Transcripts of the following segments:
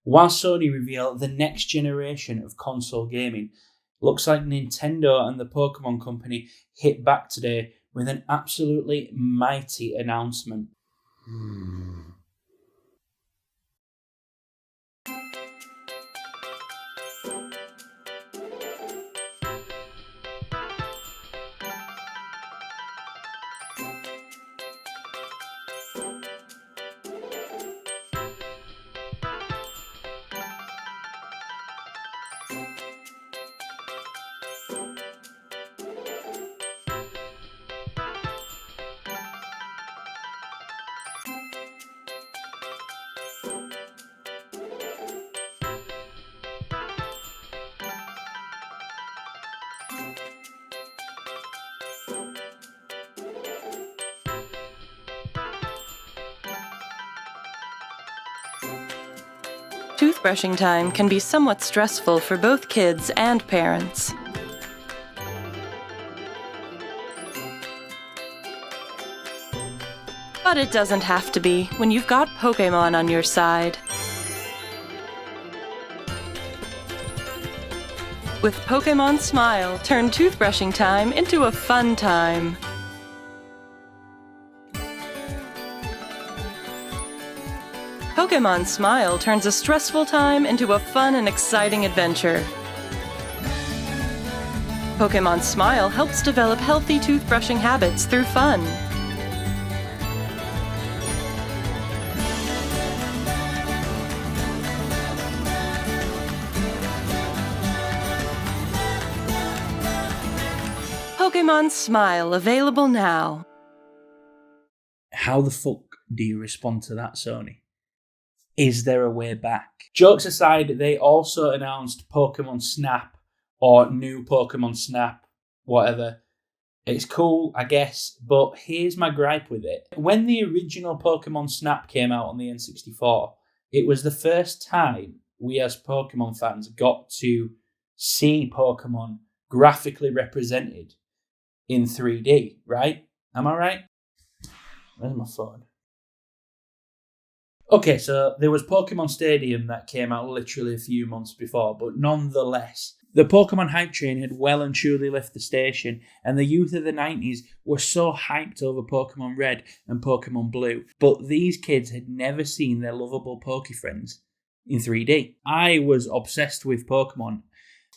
While Sony reveal the next generation of console gaming, looks like Nintendo and the Pokemon Company hit back today with an absolutely mighty announcement. Toothbrushing time can be somewhat stressful for both kids and parents. But it doesn't have to be when you've got Pokémon on your side. With Pokémon Smile, turn toothbrushing time into a fun time. Pokémon Smile turns a stressful time into a fun and exciting adventure. Pokémon Smile helps develop healthy toothbrushing habits through fun. Pokémon Smile, available now. How the fuck do you respond to that, Sony? Is there a way back? Jokes aside, they also announced Pokemon Snap, or new Pokemon Snap, whatever. It's cool, I guess, but here's my gripe with it. When the original Pokemon Snap came out on the N64, it was the first time we as Pokemon fans got to see Pokemon graphically represented in 3D, right? Am I right? Where's my phone? Okay, so there was Pokemon Stadium that came out literally a few months before, but nonetheless, the Pokemon hype train had well and truly left the station, and the youth of the 90s were so hyped over Pokemon Red and Pokemon Blue, but these kids had never seen their lovable Pokefriends in 3D. I was obsessed with Pokemon,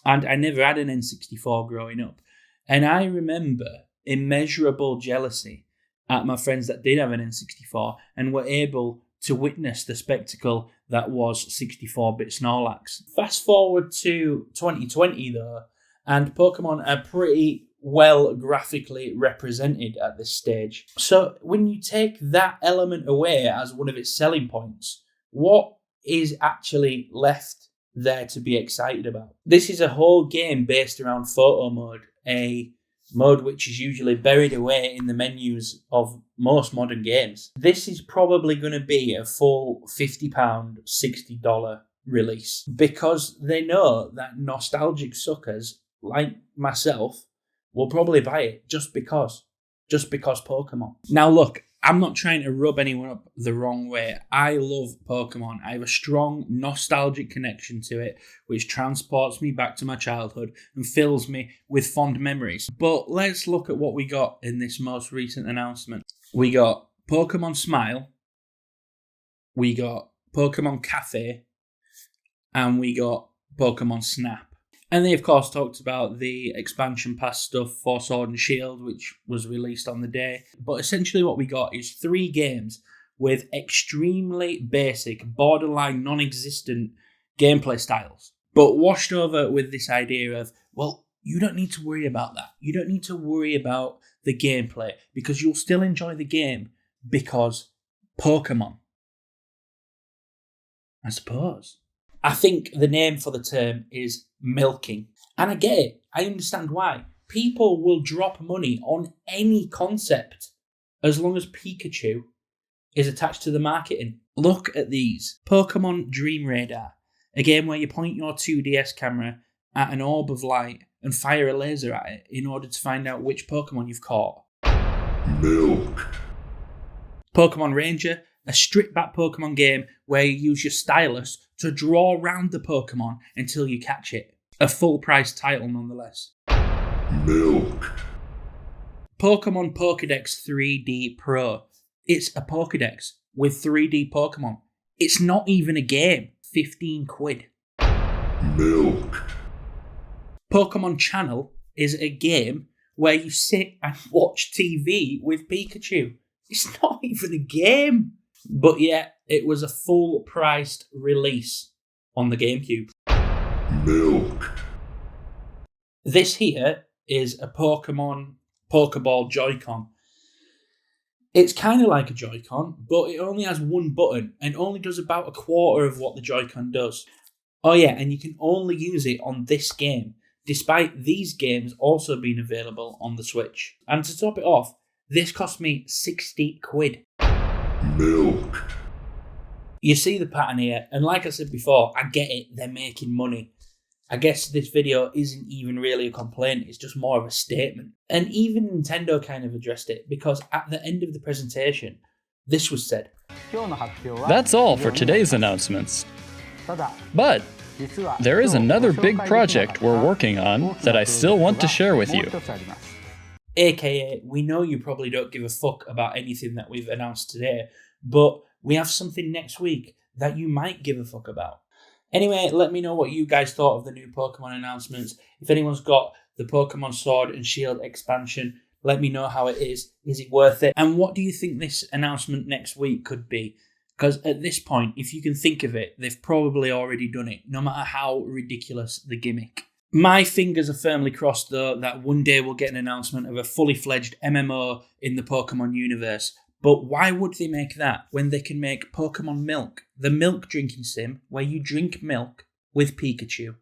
and I never had an N64 growing up, and I remember immeasurable jealousy at my friends that did have an N64 and were able to witness the spectacle that was 64-bit Snorlax. Fast forward to 2020 though, and Pokemon are pretty well graphically represented at this stage. So when you take that element away as one of its selling points, what is actually left there to be excited about? This is a whole game based around photo mode, a mode which is usually buried away in the menus of most modern games. This is probably going to be a full £50, $60 release because they know that nostalgic suckers like myself will probably buy it just because Pokemon. Now look, I'm not trying to rub anyone up the wrong way. I love Pokemon. I have a strong nostalgic connection to it, which transports me back to my childhood and fills me with fond memories. But let's look at what we got in this most recent announcement. We got Pokemon Smile, we got Pokemon Cafe, and we got Pokemon Snap. And they, of course, talked about the expansion pass stuff for Sword and Shield, which was released on the day. But essentially what we got is 3 games with extremely basic, borderline non-existent gameplay styles, but washed over with this idea of, well, you don't need to worry about that. You don't need to worry about the gameplay because you'll still enjoy the game because Pokemon. I suppose. I think the name for the term is milking. And I get it. I understand why. People will drop money on any concept as long as Pikachu is attached to the marketing. Look at these. Pokemon Dream Radar. A game where you point your 2DS camera at an orb of light and fire a laser at it in order to find out which Pokemon you've caught. Milk. Pokemon Ranger. A stripped-back Pokemon game where you use your stylus to draw around the Pokemon until you catch it. A full-price title nonetheless. Milk. Pokemon Pokédex 3D Pro. It's a Pokédex with 3D Pokemon. It's not even a game. 15 quid. Milk. Pokemon Channel is a game where you sit and watch TV with Pikachu. It's not even a game. But yeah, it was a full-priced release on the GameCube. Milk. This here is a Pokemon Pokeball Joy-Con. It's kind of like a Joy-Con, but it only has one button and only does about a quarter of what the Joy-Con does. Oh yeah, and you can only use it on this game, despite these games also being available on the Switch. And to top it off, this cost me 60 quid. Milk. You see the pattern here, and like I said before, I get it, they're making money. I guess this video isn't even really a complaint, it's just more of a statement. And even Nintendo kind of addressed it, because at the end of the presentation, this was said. That's all for today's announcements. But there is another big project we're working on that I still want to share with you. AKA, we know you probably don't give a fuck about anything that we've announced today, but we have something next week that you might give a fuck about. Anyway, let me know what you guys thought of the new Pokemon announcements. If anyone's got the Pokemon Sword and Shield expansion, let me know how it is. Is it worth it? And what do you think this announcement next week could be? Because at this point, if you can think of it, they've probably already done it, no matter how ridiculous the gimmick. My fingers are firmly crossed, though, that one day we'll get an announcement of a fully fledged MMO in the Pokemon universe. But why would they make that when they can make Pokemon Milk, the milk drinking sim where you drink milk with Pikachu?